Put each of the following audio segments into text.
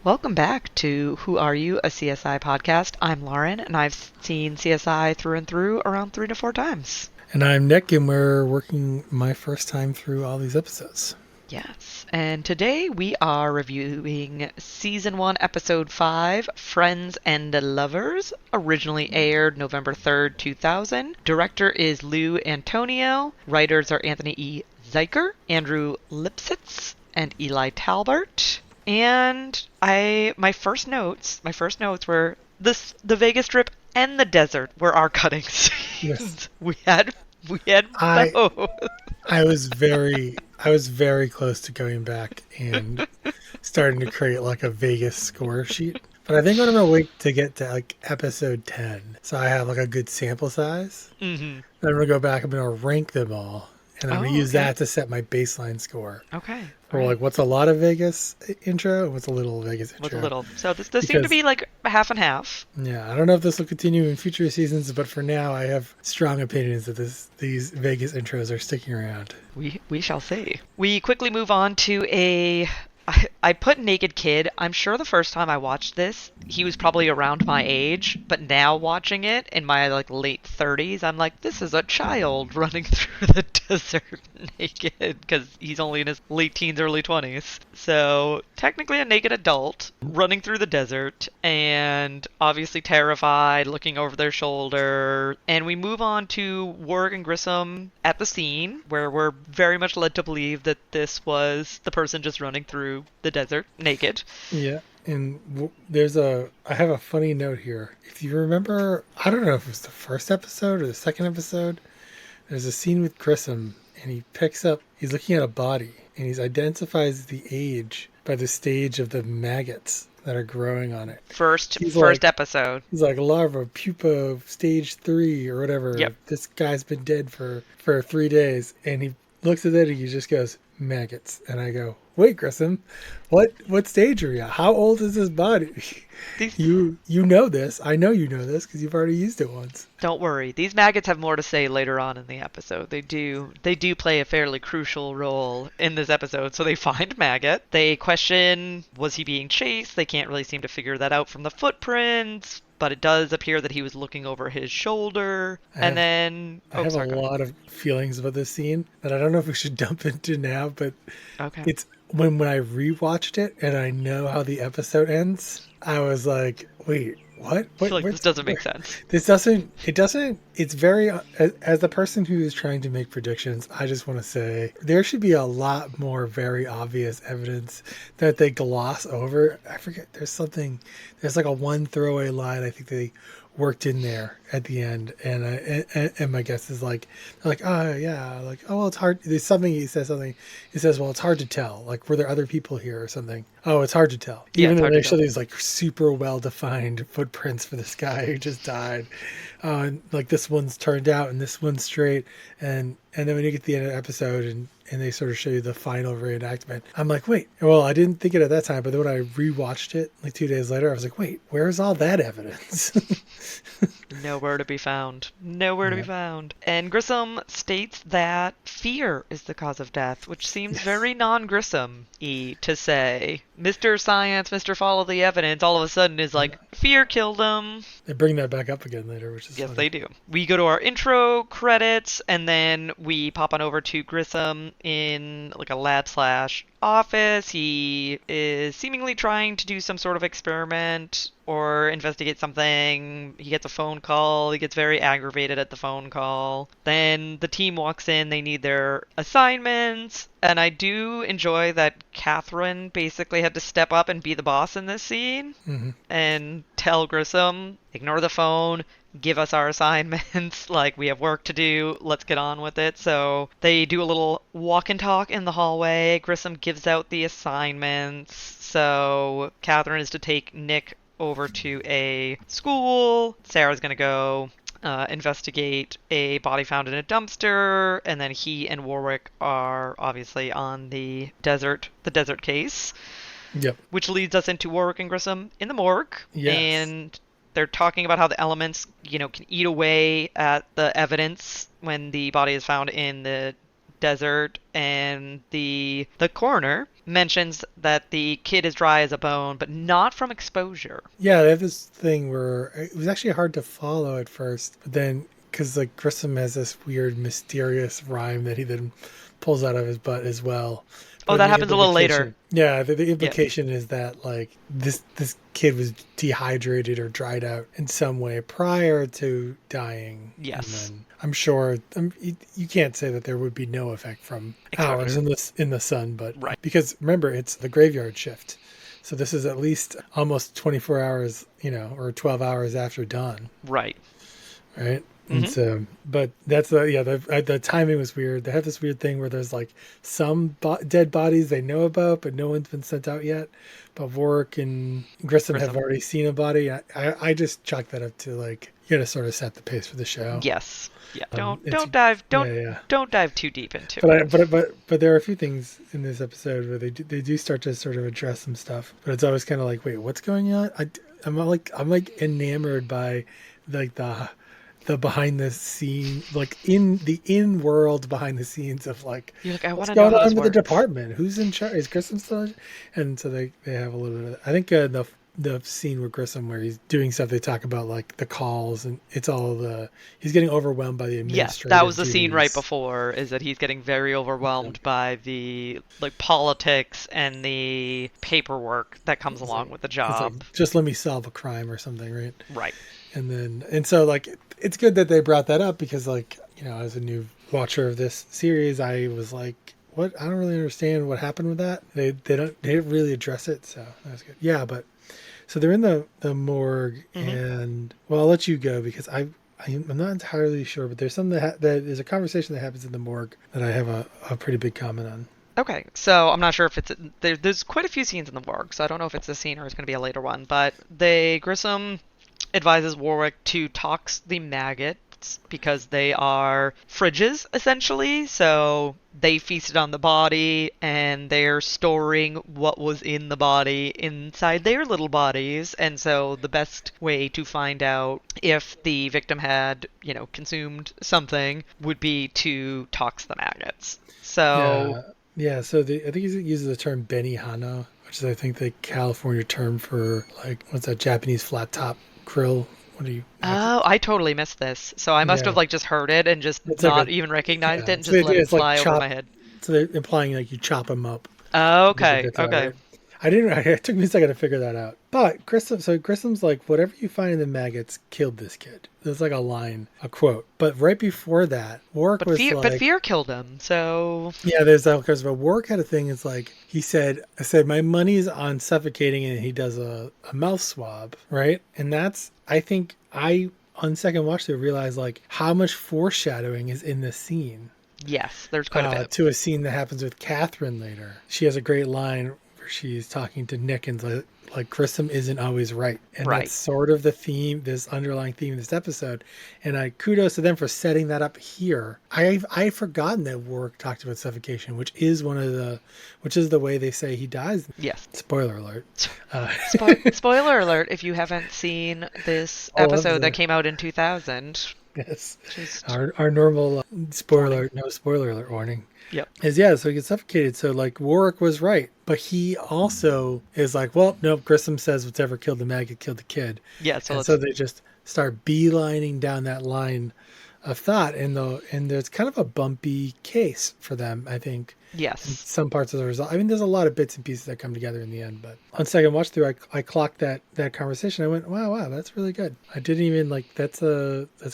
Welcome back to Who Are You, a CSI podcast. I'm Lauren, and I've seen CSI through and through around 3 to 4 times. And I'm Nick, and we're working my first time through all these episodes. Yes, and today we are reviewing Season 1, Episode 5, Friends and Lovers, originally aired November 3rd, 2000. Director is Lou Antonio. Writers are Anthony E. Zeiker, Andrew Lipsitz, and Eli Talbert. And my first notes were the Vegas Strip and the desert were our cutting scenes. Yes. We had both. I was very close to going back and starting to create like a Vegas score sheet. But I think I'm gonna wait to get to like episode 10, so I have like a good sample size. Mm-hmm. Then I'm gonna go back. I'm gonna rank them all, and I'm gonna use that to set my baseline score. Okay. Or like what's a lot of Vegas intro and what's a little Vegas intro. What's a little? So this seemed to be like half and half. Yeah, I don't know if this will continue in future seasons, but for now I have strong opinions that these Vegas intros are sticking around. We shall see. We quickly move on to I put Naked Kid. I'm sure the first time I watched this, he was probably around my age, but now watching it in my like late 30s, I'm like, this is a child running through the desert naked, because he's only in his late teens, early 20s. So technically a naked adult running through the desert, and obviously terrified, looking over their shoulder. And we move on to Warwick and Grissom at the scene, where we're very much led to believe that this was the person just running through the desert naked. Yeah, and I have a funny note here. If you remember, I don't know if it was the first episode or the second episode, there's a scene with Grissom, and he's looking at a body, and he identifies the age by the stage of the maggots that are growing on it. First episode. He's like larva, pupa, stage 3 or whatever. Yep. This guy's been dead for 3 days, and he looks at it and he just goes, maggots. And I go, wait, Grissom, what stage are you at? How old is this body? You know this. I know you know this because you've already used it once. Don't worry. These maggots have more to say later on in the episode. They do play a fairly crucial role in this episode. So they find Maggot. They question, was he being chased? They can't really seem to figure that out from the footprints. But it does appear that he was looking over his shoulder. I have a lot of feelings about this scene that I don't know if we should dump into now, but okay. It's when I rewatched it and I know how the episode ends, I was like, wait, what? I feel like this doesn't make sense. It's very, as the person who is trying to make predictions, I just want to say there should be a lot more very obvious evidence that they gloss over. I forget, there's like a one throwaway line I think they worked in there at the end, and my guess is like, oh yeah, like, oh well, it's hard. There's something he says, well, it's hard to tell, like, were there other people here or something? Oh, it's hard to tell, even though they show these like super well defined footprints for this guy who just died. And like this one's turned out and this one's straight, and then when you get to the end of the episode and they sort of show you the final reenactment, I'm like, wait, well, I didn't think it at that time, but then when I rewatched it like 2 days later, I was like, wait, where's all that evidence? Nowhere to be found. Nowhere to be found. And Grissom states that fear is the cause of death, which seems very non-Grissom-y to say. Mr. Science, Mr. Follow the Evidence, all of a sudden is like, fear killed him. They bring that back up again later, which is Yes, funny. they do. We go to our intro credits, and then we pop on over to Grissom in like a lab/office. He is seemingly trying to do some sort of experiment or investigate something. He gets a phone call. He gets very aggravated at the phone call. Then the team walks in. They need their assignments. And I do enjoy that Catherine basically had to step up and be the boss in this scene and tell Grissom, ignore the phone, give us our assignments, like, we have work to do, let's get on with it. So they do a little walk and talk in the hallway. Grissom gives out the assignments. So Catherine is to take Nick over to a school. Sarah's going to go investigate a body found in a dumpster, and then he and Warwick are obviously on the desert case. Yep. Which leads us into Warwick and Grissom in the morgue. Yes. And they're talking about how the elements, can eat away at the evidence when the body is found in the desert, and the coroner mentions that the kid is dry as a bone, but not from exposure. Yeah, they have this thing where it was actually hard to follow at first, but then because like Grissom has this weird, mysterious rhyme that he then pulls out of his butt as well. Oh, But that the happens a little later. implication, yeah, the Yeah. implication is that like this kid was dehydrated or dried out in some way prior to dying, and Yes. then I'm sure you can't say that there would be no effect from hours Exposure. in the sun, but Right. because remember it's the graveyard shift, so this is at least almost 24 hours, or 12 hours after dawn, Right. right? And Hmm. so, but that's the timing was weird. They have this weird thing where there's like some dead bodies they know about, but no one's been sent out yet. But Warwick and Grissom have Grissom. already seen a body. I just chalk that up to like you got to sort of set the pace for the show. Yes. Yeah. Don't It's don't dive yeah, yeah. don't dive too deep into But it. but there are a few things in this episode where they do start to sort of address some stuff, but it's always kind of like, wait, what's going on? I'm like enamored by like the behind the scene, like in world behind the scenes of like You're like, I want what's to know going how on this with the works. department, who's in charge, is Grissom still and so they have a little bit of that. I think the scene with Grissom where he's doing stuff, they talk about like the calls and it's all he's getting overwhelmed by the Yes, that administrative was the scene right duties. before, is that he's getting very overwhelmed by the like politics and the paperwork that comes It's along like with the it's like job. just let me solve a crime or something, right? Right. And so like it's good that they brought that up because like as a new watcher of this series, I was like, what? I don't really understand what happened with that. They didn't really address it, so that's good. Yeah, but so they're in the morgue, Hmm. and well, I'll let you go because I'm not entirely sure, but there's something that is a conversation that happens in the morgue that I have a pretty big comment on. Okay, so I'm not sure if there's quite a few scenes in the morgue, so I don't know if it's this scene or it's going to be a later one. But Grissom advises Warwick to tox the maggots because they are fridges essentially. So they feasted on the body and they're storing what was in the body inside their little bodies. And so the best way to find out if the victim had, consumed something would be to tox the maggots. So Yeah, yeah. So I think he uses the term Benihana, which is I think the California term for like what's that Japanese flat top grill? What do you? oh, I totally missed this. So I must have Yeah, like just heard it and just it's like not a even recognized it yeah. and So just let it it's like fly over my chop. head. So they're implying like you chop them up Oh, to get the okay, bits out, okay. right? I didn't. It took me a second to figure that out. But Grissom's like, whatever you find in the maggots killed this kid. There's like a line, a quote. But right before that, Warwick But was fear, like, fear killed him. So yeah, there's that because of Warwick had a thing. It's like he said, I said my money's on suffocating, and he does a mouth swab, right? And that's I think I on second watch they realized like how much foreshadowing is in this scene yes, there's quite a bit. to a scene that happens with Catherine later. She has a great line where she's talking to Nick and like Grissom isn't always right, and that's Right. sort of the theme, this underlying theme of this episode. And I kudos to them for setting that up here. I've forgotten that Warwick talked about suffocation, which is the way they say he dies. Yes. Spoiler alert. Uh, Spoiler alert if you haven't seen this all of episode that the came out in 2000. yes, Just our normal warning. spoiler no spoiler alert warning. Yep. Is yeah, so he gets suffocated. So like Warwick was right, but he also is like, well, nope. Grissom says whatever killed the maggot killed the kid, Yeah, so and so let's they just start beelining down that line of thought, and there's kind of a bumpy case for them, I think. In yes. some parts of the result, I mean, there's a lot of bits and pieces that come together in the end. But on second watch through, I clocked that conversation. I went, wow, that's really good. I didn't even like that's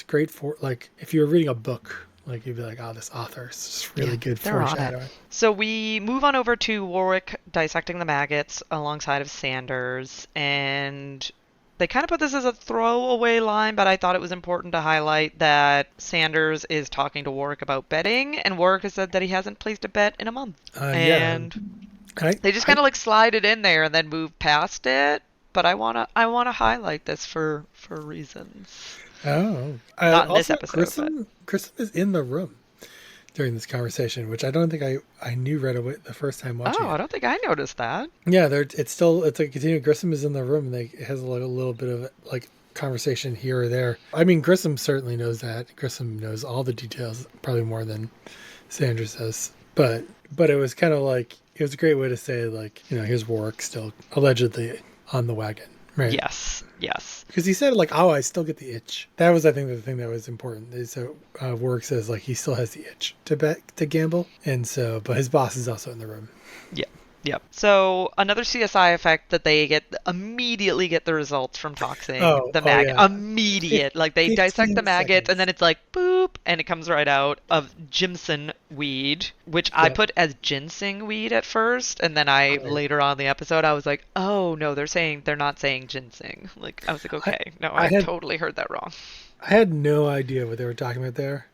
great for like if you were reading a book, like you'd be like, oh, this author is just Yeah, really good they're on it. foreshadowing. So we move on over to Warwick dissecting the maggots alongside of Sanders, and they kind of put this as a throwaway line, but I thought it was important to highlight that Sanders is talking to Warwick about betting, and Warwick has said that he hasn't placed a bet in a month. Yeah, And I, they just I kind of like slide it in there and then move past it. But I wanna highlight this for reasons. oh, Not in this also episode, but Grissom is in the room during this conversation, which I don't think I knew right away the first time watching oh, I it. don't think I noticed that. Yeah, it's a continuing. Grissom is in the room, and it has like a little bit of like conversation here or there. I mean, Grissom certainly knows that. Grissom knows all the details, probably more than Sanders does. But it was kind of like it was a great way to say, like, here's Warwick still allegedly on the wagon, right? Yes, yes. Because he said, like, oh, I still get the itch. That was, I think, the thing that was important. Is so Warwick says, like, he still has the itch to bet to gamble, and so, but his boss is also in the room. Yeah. Yep. So another CSI effect that they immediately get the results from toxing Oh, the oh maggot. yeah. Immediate. Like they dissect the 15 maggot and then seconds. it's like boop and it comes right out of Jimson weed, which I Yep. put as ginseng weed at first, and then I I, later on in the episode I was like, oh no, they're not saying ginseng. Like I was like, I, okay, no, I I had totally heard that wrong. I had no idea what they were talking about there,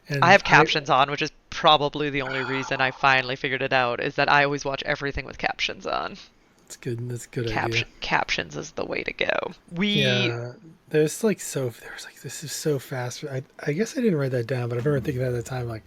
I and have captions on, which is probably the only reason I finally figured it out, is that I always watch everything with captions on. it's good. That's a good idea. Captions is the way to go. We Yeah, there was like this is so fast. I guess I didn't write that down, but I remember thinking that at the time, like,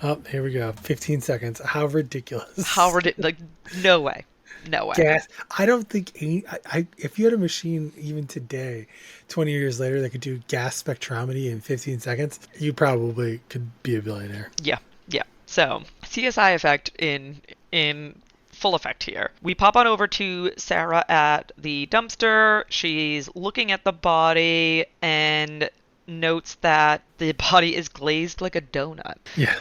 oh, here we go, 15 seconds. How ridiculous. Howard like no way, no way. Gas. I don't think if you had a machine even today, 20 years later, that could do gas spectrometry in 15 seconds, you probably could be a billionaire. Yeah, yeah. So CSI effect in full effect here. We pop on over to Sarah at the dumpster. She's looking at the body and notes that the body is glazed like a donut, Yeah.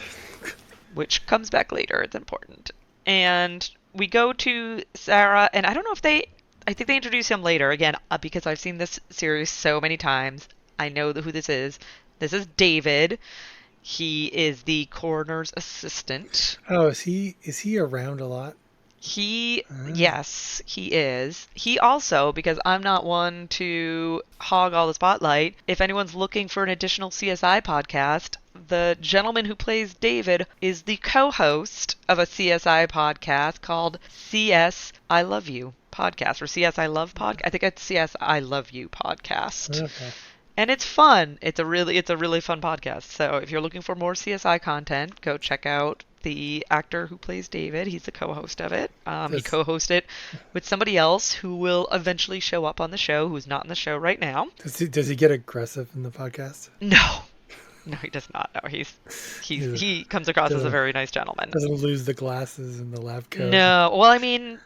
which comes back later. It's important. And we go to Sarah, and I don't know if I think they introduce him later again because I've seen this series so many times. I know who this is. This is David. He is the coroner's assistant. Oh, is he around a lot? Uh, Yes, he is. He also, because I'm not one to hog all the spotlight, if anyone's looking for an additional CSI podcast, the gentleman who plays David is the co-host of a CSI podcast called CS I Love You podcast, or CS I Love podcast. I think it's CS I Love You podcast. okay. And it's fun. It's a really fun podcast. So if you're looking for more CSI content, go check out the actor who plays David. He's the co-host of it. He Does co-hosted it with somebody else who will eventually show up on the show, who's not in the show right now. does he get aggressive in the podcast? No, no, he does not. No, He he comes across as a doesn't very nice gentleman. doesn't lose the glasses and the lab coat. No, well, I mean,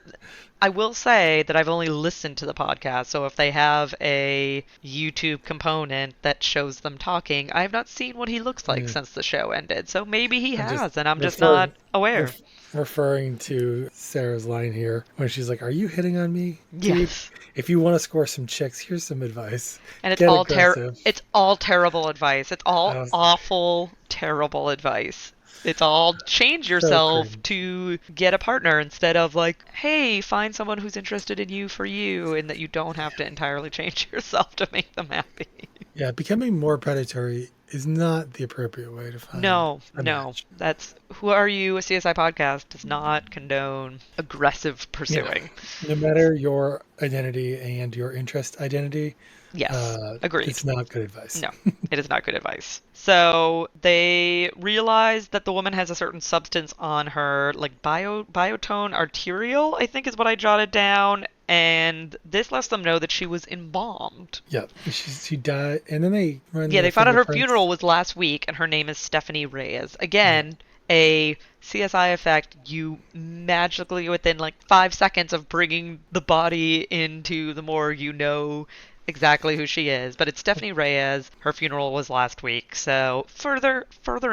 I will say that I've only listened to the podcast, so if they have a YouTube component that shows them talking, I have not seen what he looks like Yeah. since the show ended. So maybe he I'm just has, and I'm just referring not aware. referring to Sarah's line here when she's like, "Are you hitting on me, dude? Yes. If you want to score some chicks, here's some advice. And Get aggressive." it's all terrible advice. It's all I was awful, terrible advice. It's all change so yourself cringe. to get a partner instead of like, hey, find someone who's interested in you for you, and that you don't have to entirely change yourself to make them happy. Yeah, becoming more predatory is not the appropriate way to find No, a no. match. That's Who Are You? A CSI podcast does not condone aggressive Yeah, pursuing. no matter your identity and your interest identity, Yes, agreed. it's not good advice. No, it is not good advice. So they realize that the woman has a certain substance on her, like biotone arterial, I think is what I jotted down, and this lets them know that she was embalmed. Yeah, she died, and then they run Yeah, the they found out her fingerprints. funeral was last week, and her name is Stephanie Reyes. Again, a CSI effect. You magically, within like 5 seconds of bringing the body into the morgue, you know exactly who she is. But it's Stephanie Reyes. Her funeral was last week, so further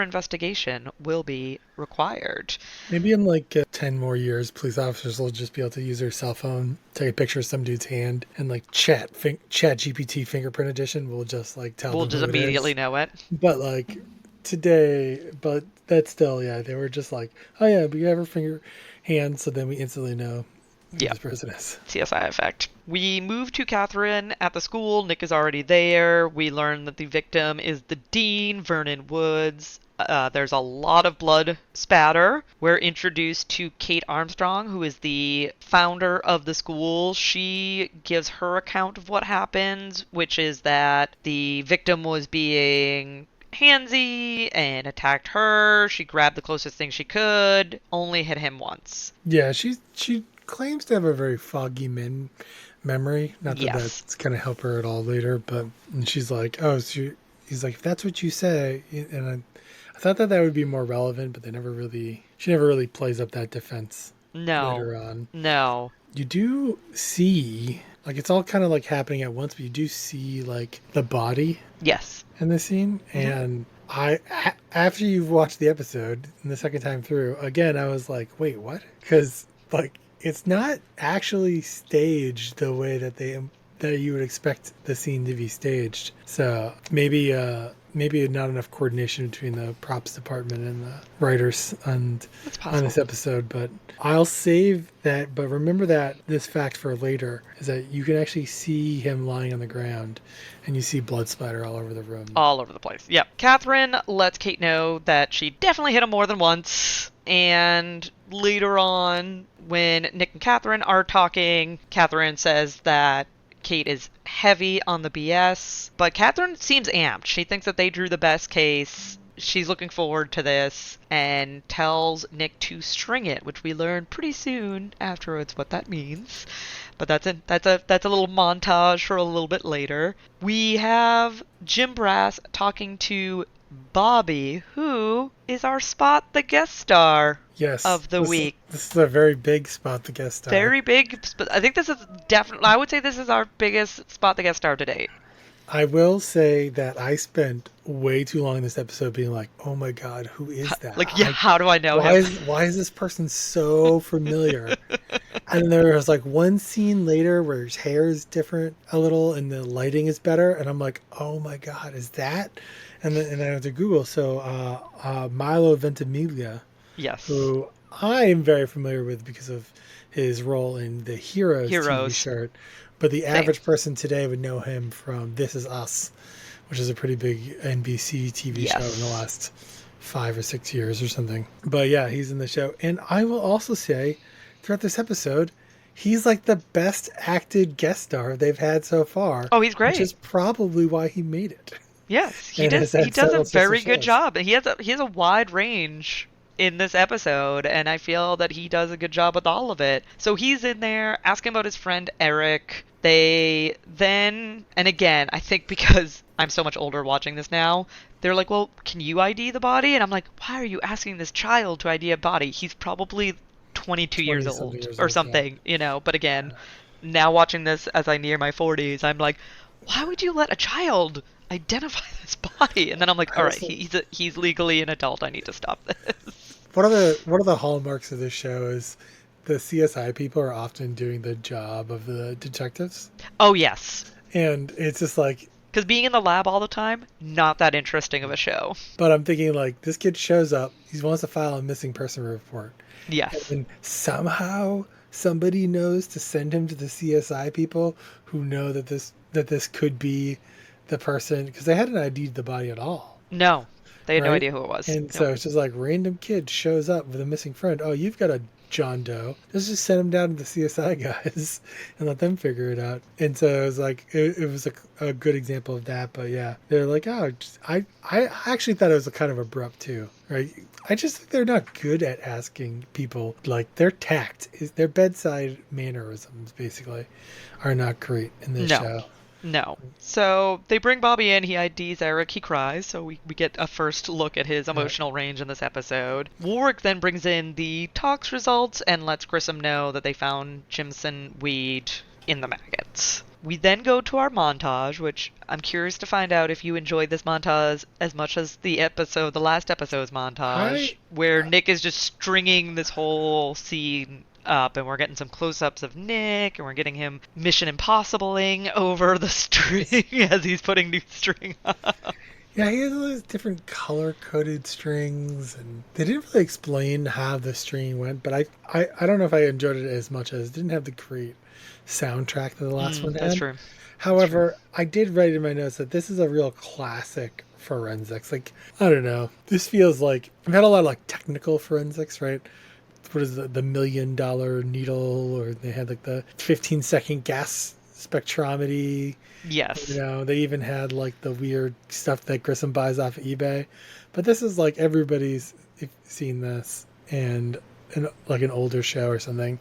investigation will be required. Maybe in like 10 more years, police officers will just be able to use their cell phone, take a picture of some dude's hand, and like chat GPT fingerprint edition will just like tell We'll them just who it immediately is. know it. But like today, but that's still, yeah, they were just like, oh yeah, we have her finger hand, so then we instantly know who Yeah. this person is. CSI effect. We move to Catherine at the school. Nick is already there. We learn that the victim is the dean, Vernon Woods. There's a lot of blood spatter. We're introduced to Kate Armstrong, who is the founder of the school. She gives her account of what happens, which is that the victim was being handsy and attacked her. She grabbed the closest thing she could, only hit him once. Yeah, she claims to have a very foggy memory. Not that Yes. that's going to help her at all later, but and she's like, oh, he's like, if that's what you say, and I thought that would be more relevant, but she never really plays up that defense. No. later on. No. You do see, like, it's all kind of like happening at once, but you do see like the body Yes. in the scene. Hmm. And after you've watched the episode and the second time through, again, I was like, wait, what? Because like it's not actually staged the way that you would expect the scene to be staged. So maybe not enough coordination between the props department and the writers It's on this possible. episode. But I'll save that. But remember that this fact for later is that you can actually see him lying on the ground, and you see blood splatter all over the room. All over the place. Yep. Catherine lets Kate know that she definitely hit him more than once. And later on, when Nick and Catherine are talking, Catherine says that Kate is heavy on the BS. But Catherine seems amped. She thinks that they drew the best case. She's looking forward to this and tells Nick to string it, which we learn pretty soon afterwards what that means. But that's a little montage for a little bit later. We have Jim Brass talking to Bobby, who is our Spot the guest star Yes, of the week. this is a very big spot to guest star. Very big. I think this is definitely. I would say this is our biggest Spot the guest star to date. I will say that I spent way too long in this episode being like, "Oh my god, who is that? Like, yeah, how do I know why him? is this person so familiar?" And there was like one scene later where his hair is different a little and the lighting is better, and I'm like, "Oh my god, is that?" And I went to Google. So Milo Ventimiglia, Yes. who I am very familiar with because of his role in the Heroes TV Heroes. show. But the Same. average person today would know him from This Is Us, which is a pretty big NBC TV show in the Yes. last 5 or 6 years or something. But yeah, he's in the show. And I will also say, throughout this episode, he's like the best acted guest star they've had so far. Oh, he's Which great. is probably why he made it. Yes, he And does. has He had does a several sister very good shows. job. He has a wide range in this episode, and I feel that he does a good job with all of it. So he's in there asking about his friend Eric. They then, and again, I think because I'm so much older watching this now, they're like, "Well, can you ID the body?" And I'm like, "Why are you asking this child to ID a body? He's probably 22 years 20 something old years or old, yeah. something, you know." But again, now watching this as I near my 40s, I'm like, why would you let a child identify this body? And then I'm like, I all right, also, he's legally an adult. I need to stop this. one of the hallmarks of this show is the CSI people are often doing the job of the detectives. Oh yes, And it's just like, because being in the lab all the time, not that interesting of a show. but I'm thinking like this kid shows up, he wants to file a missing person report, Yes. and somehow somebody knows to send him to the CSI people who know that this could be the person, because they hadn't ID'd the body at all, No, they had no right? idea who it was. And Nope. so it's just like random kid shows up with a missing friend. Oh, you've got a John Doe. Let's just send him down to the CSI guys and let them figure it out. And so it was like it was a good example of that. But yeah, they're like, oh, I actually thought it was kind of abrupt too, right? I just think they're not good at asking people, like their tact is their bedside mannerisms basically are not great in this No. show. No. So they bring Bobby in. He IDs Eric. He cries. So we get a first look at his emotional range in this episode. Warwick then brings in the tox results and lets Grissom know that they found Jimson weed in the maggots. We then go to our montage, which I'm curious to find out if you enjoyed this montage as much as the last episode's montage, where Nick is just stringing this whole scene up, and we're getting some close-ups of Nick, and we're getting him Mission Impossibling over the string as he's putting new string up. Yeah, he has all these different color-coded strings, and they didn't really explain how the string went, but I don't know if I enjoyed it as much as it didn't have the great soundtrack that the last one had. That's true. However, I did write in my notes that this is a real classic forensics. Like, I don't know. This feels like I've had a lot of like technical forensics, right? What is the $1 million needle, or they had like the 15-second gas spectrometry. Yes. You know, they even had like the weird stuff that Grissom buys off eBay. But this is like everybody's seen this, and like an older show or something,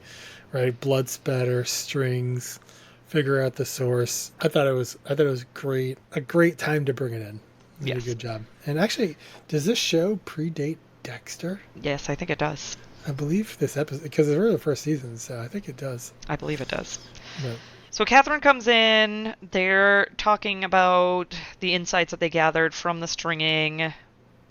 right? Blood spatter, strings, figure out the source. I thought it was great. A great time to bring it in. You did a good job. And actually, does this show predate Dexter? Yes, I think it does. I believe this episode, because it's really the first season, so I think it does. I believe it does. But So Catherine comes in. They're talking about the insights that they gathered from the stringing.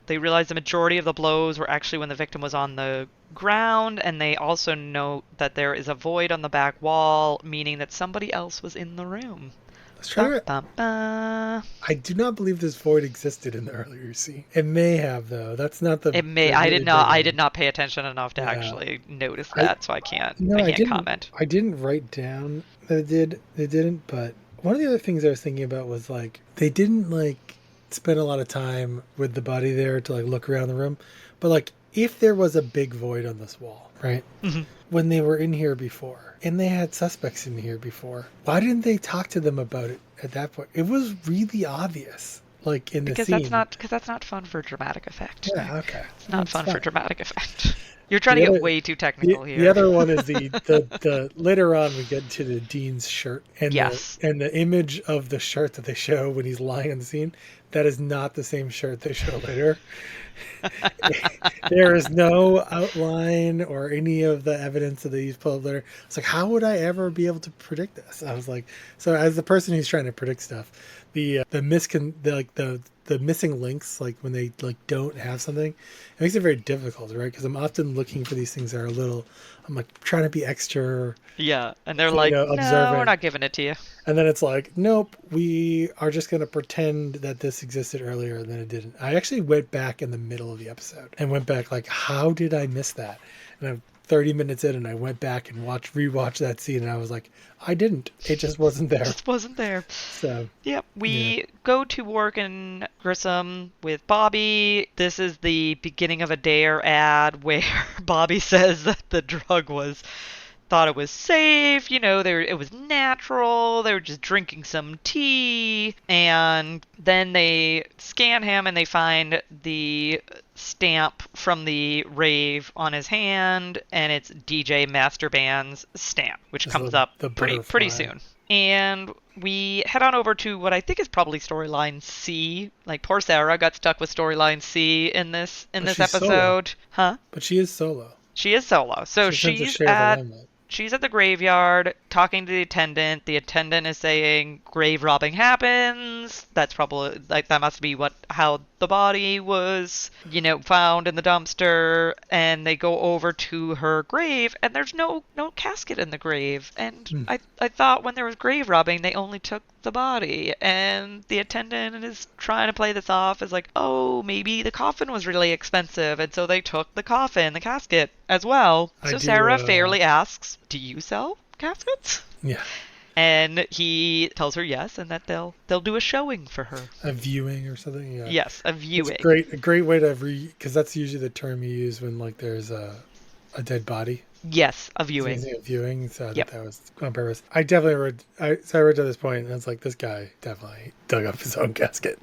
They realize the majority of the blows were actually when the victim was on the ground, and they also note that there is a void on the back wall, meaning that somebody else was in the room. let's try to. Ba, ba. I do not believe this void existed in the earlier scene. It may have, though. That's not the. It may. the I really did not. big I one. did not pay attention enough to Yeah. actually notice I- that, so I can't. No, I I can't didn't. comment. I didn't write down that it did. They didn't. But one of the other things I was thinking about was like they didn't like spend a lot of time with the body there to like look around the room. But like if there was a big void on this wall, right? Mm-hmm. When they were in here before, and they had suspects in here before, why didn't they talk to them about it at that point? It was really obvious, like in the Because scene. that's not fun for dramatic effect. Yeah. Okay. It's not That's fun fine. for dramatic effect. You're trying The to get other- way too technical here. The other one is the later on we get to the dean's shirt and Yes. the image of the shirt that they show when he's lying on the scene. That is not the same shirt they show later. There is no outline or any of the evidence that he's pulled up later. It's like, how would I ever be able to predict this? I was like, so as the person who's trying to predict stuff, the missing links, like when they like don't have something, it makes it very difficult, right? Because I'm often looking for these things that are a little, I'm like trying to be extra, Yeah, and they're you like, know, no, observant. we're not giving it to you. And then it's like, nope, we are just going to pretend that this existed earlier and then it didn't. I actually went back in the middle of the episode and went back like, how did I miss that? And I'm 30 minutes in and I went back and rewatched that scene and I was like, I didn't. It just wasn't there. Just wasn't there. So, Yep, we Yeah. go to work in Grissom with Bobby. This is the beginning of a Dare ad where Bobby says that the drug thought it was safe, it was natural, they were just drinking some tea, and then they scan him and they find the stamp from the rave on his hand, and it's DJ Master Band's stamp, which It's comes the- up the pretty butterfly. soon. And we head on over to what I think is probably storyline C. Like poor Sarah got stuck with storyline C in this she's episode. Huh? but she is solo. She is solo. So She tends to she's share the at limelight. she's at the graveyard talking to the attendant. The attendant is saying grave robbing happens. That's probably like that must be how the body was, found in the dumpster. And they go over to her grave and there's no casket in the grave. And I thought when there was grave robbing they only took the body, and the attendant is trying to play this off as like, oh, maybe the coffin was really expensive, and so they took the casket as well. I So do, Sarah fairly asks, do you sell caskets? Yeah. And he tells her yes, and that they'll do a showing for her. A viewing or something. Yeah. Yes, a It's viewing. a great way to because that's usually the term you use when like there's a dead body. Yes, a viewing. Using a viewing, so I Yep. thought that was on purpose. I definitely I read to this point and I was like, this guy definitely dug up his own casket.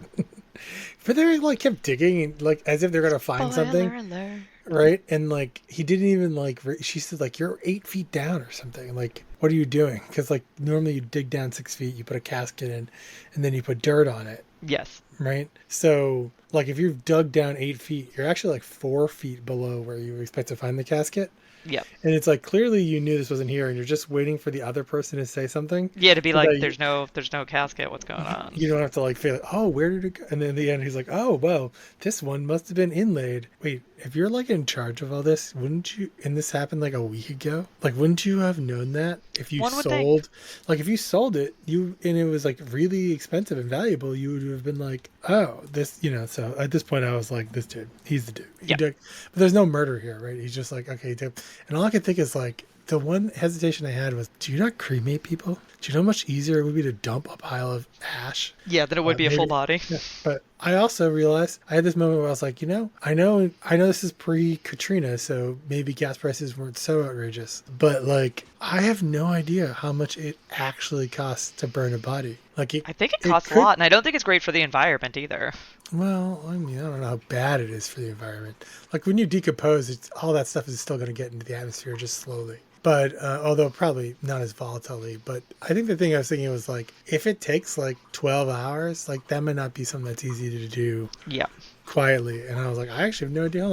But they like kept digging and like as if they're gonna find something. Spoiler alert. Right? And like he didn't even like she said like you're 8 feet down or something. Like what are you doing? Because like normally you dig down 6 feet, you put a casket in, and then you put dirt on it. Yes. Right? So like if you've dug down 8 feet, you're actually like 4 feet below where you expect to find the casket. Yep. And it's like clearly you knew this wasn't here, and you're just waiting for the other person to say something. Yeah, to be So like, that there's no casket. What's going on? You don't have to like feel like, oh, where did it go? And then in the end, he's like, oh, well, this one must have been inlaid. Wait, if you're like in charge of all this, wouldn't you? And this happened like a week ago. Like, wouldn't you have known that if you One would sold? Like, if you sold it, and it was like really expensive and valuable, you would have been like, oh, this, So at this point, I was like, this dude, he's the dude. Yeah. But there's no murder here, right? He's just like, okay, dude. And all I could think is like. The one hesitation I had was, do you not cremate people? Do you know how much easier it would be to dump a pile of ash? Yeah, then it would be a full Maybe- body. Yeah, but I also realized I had this moment where I was like, I know this is pre-Katrina, so maybe gas prices weren't so outrageous, but like I have no idea how much it actually costs to burn a body. Like I think it costs a lot, and I don't think it's great for the environment either. Well, I mean, I don't know how bad it is for the environment. Like when you decompose, all that stuff is still going to get into the atmosphere just slowly. But although probably not as volatilely. But I think the thing I was thinking was like, if it takes like 12 hours, like that might not be something that's easy to do Yeah. quietly, and I was like, I actually have no idea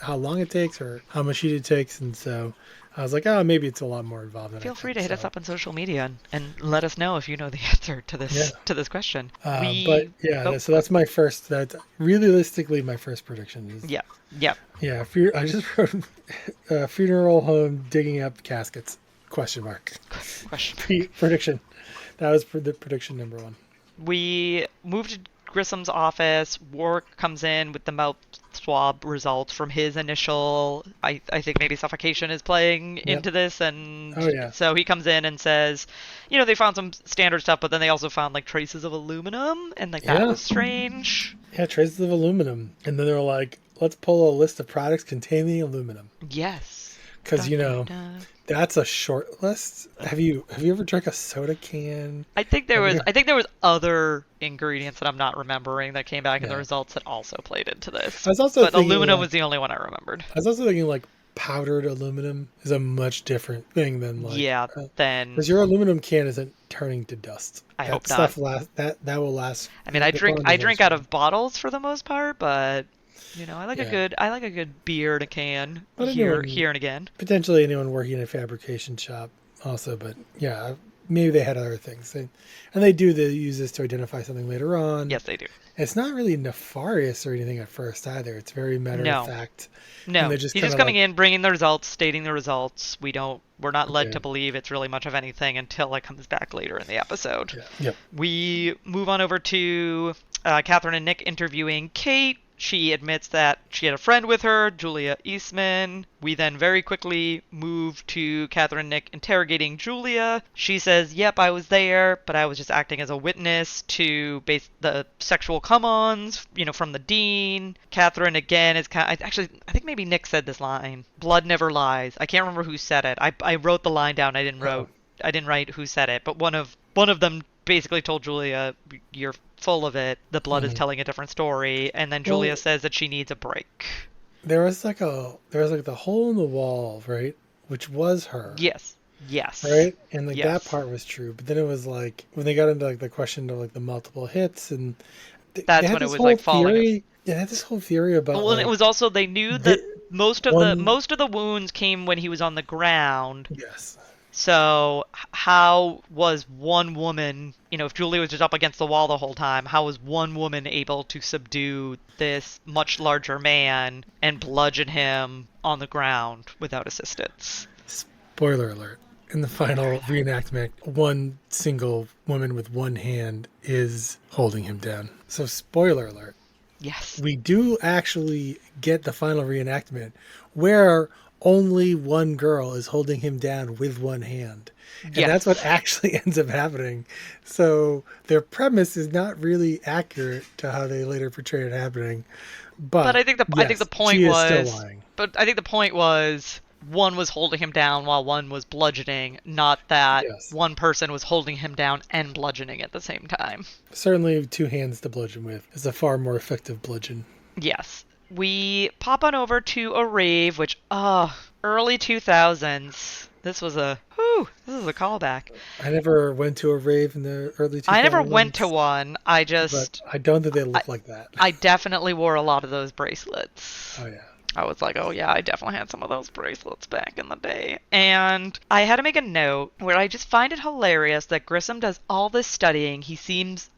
how long it takes, or how much heat it takes, and so I was like, oh, maybe it's a lot more involved than I Feel free think. to hit us So up on social media and let us know if you know the answer to yeah, this question. but We yeah, oh so that's my first. That's realistically my first prediction is yeah yeah yeah. I just wrote funeral home digging up caskets? Question mark. question. Prediction. That was the prediction number one. We moved to Grissom's office. Warwick comes in with the mouth swab results from his initial. I think maybe suffocation is playing Yep. into this, and Oh yeah. so he comes in and says, they found some standard stuff, but then they also found like traces of aluminum, and like that Yeah. was strange. Yeah. Traces of aluminum, and then they're like, let's pull a list of products containing aluminum, Yes. because Dun, dun, dun. that's a short list. Have you ever drank a soda can? Have you? I think there was other ingredients that I'm not remembering that came back in the Yeah. results that also played into this. I was also But thinking aluminum like was the only one I remembered. I was also thinking like powdered aluminum is a much different thing than like Yeah, then because your aluminum can isn't turning to dust. I That hope not. stuff that will last. I mean, The bond I is drink out strong. of bottles for the most part, but Yeah, I like a good beer in a can but anyone here and again. potentially anyone working in a fabrication shop also. But yeah, maybe they had other things. They use this to identify something later on. Yes, they do. It's not really nefarious or anything at first either. It's very matter of No, fact, and no. they're just He's kind just of coming like, in, bringing the results, stating the results. We're not led yeah, to believe it's really much of anything until it comes back later in the episode. yeah, yep. We move on over to Catherine and Nick interviewing Kate. She admits that she had a friend with her, Julia Eastman. We then very quickly move to Catherine and Nick interrogating Julia. She says, yep, I was there, but I was just acting as a witness to base the sexual come-ons, from the dean. Catherine, again, is actually, I think maybe Nick said this line. Blood never lies. I can't remember who said it. I wrote the line down. Oh, I didn't write who said it, but one of them basically told Julia, "You're full of it. The blood is mhm. telling a different story." And then Julia Well, says that she needs a break. there was like the hole in the wall, right? Which was her, Yes. Yes. right? And like that Yes. part was true. But then it was like when they got into like the question of like the multiple hits, and they That's had when it this was whole like falling. theory. Yeah, they had this whole theory about Well, and it like was also they knew the that one. most of the wounds came when he was on the ground. Yes, So how was one woman, if Julia was just up against the wall the whole time, how was one woman able to subdue this much larger man and bludgeon him on the ground without assistance? spoiler alert. In the final reenactment, one single woman with one hand is holding him down. So, spoiler alert. Yes. We do actually get the final reenactment where only one girl is holding him down with one hand. And that's what Yes. actually ends up happening. So their premise is not really accurate to how they later portray it happening. But But I think the yes, point she is still was lying. but I think the point was one was holding him down while one was bludgeoning, not that Yes. one person was holding him down and bludgeoning at the same time. Certainly, two hands to bludgeon with is a far more effective bludgeon. Yes. We pop on over to a rave, which, early 2000s. This is a callback. I never went to a rave in the early I never went to 2000s, one. but I don't think they I, look like that. I definitely wore a lot of those bracelets. Oh, yeah. I was like, oh yeah, I definitely had some of those bracelets back in the day. And I had to make a note where I just find it hilarious that Grissom does all this studying. He seems,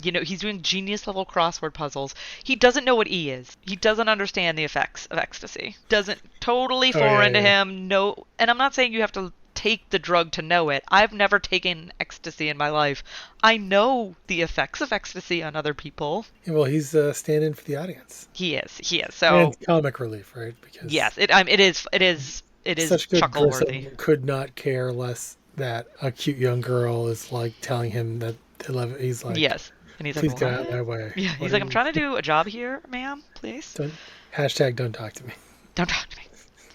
he's doing genius level crossword puzzles. He doesn't know what E is. He doesn't understand the effects of ecstasy. Doesn't totally Oh, yeah, foreign to yeah. him. No, and I'm not saying you have to take the drug to know it. I've never taken ecstasy in my life. I know the effects of ecstasy on other people. Yeah, well, he's stand-in for the audience. He is. And So comic relief, right? Because yes, it is such good chuckle worthy. Grissom could not care less that a cute young girl is like telling him that they love it. He's like, Yes. And he's like, please get out of my what? way. Yeah, What he's are like, I'm trying to do a job here, ma'am, please. Don't, hashtag don't talk to me. Don't talk to me.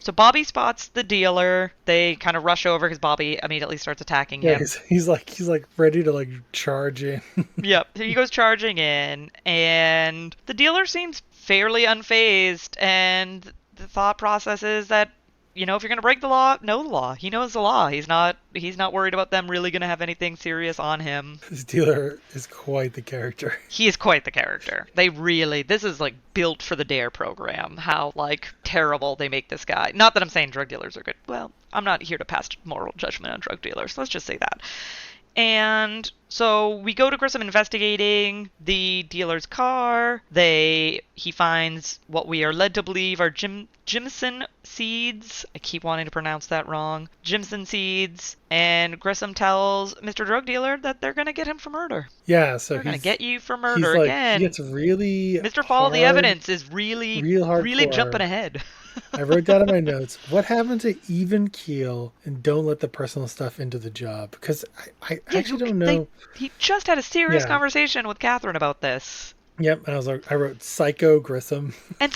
So Bobby spots the dealer. They kind of rush over because Bobby immediately starts attacking Yeah, him. he's like ready to like charge in. Yep, he goes charging in, and the dealer seems fairly unfazed, and the thought process is that, if you're gonna break the law, know the law. He knows the law. He's not worried about them really gonna have anything serious on him. This dealer is quite the character. He is quite the character. This is like built for the Dare program. How like terrible they make this guy. Not that I'm saying drug dealers are good. Well, I'm not here to pass moral judgment on drug dealers. Let's just say that. And so we go to Grissom investigating the dealer's car. He finds what we are led to believe are Jimson seeds. I keep wanting to pronounce that wrong. Jimson seeds. And Grissom tells Mr. Drug Dealer that they're gonna get him for murder. Yeah, so They're gonna get you for he's murder like, again. He gets really Mr. Follow the Evidence is really, real really hardcore. jumping ahead. I wrote down in my notes, what happened to even keel and don't let the personal stuff into the job? Because I actually don't know. He just had a serious conversation with Catherine about this. Yep, and I wrote Psycho Grissom. And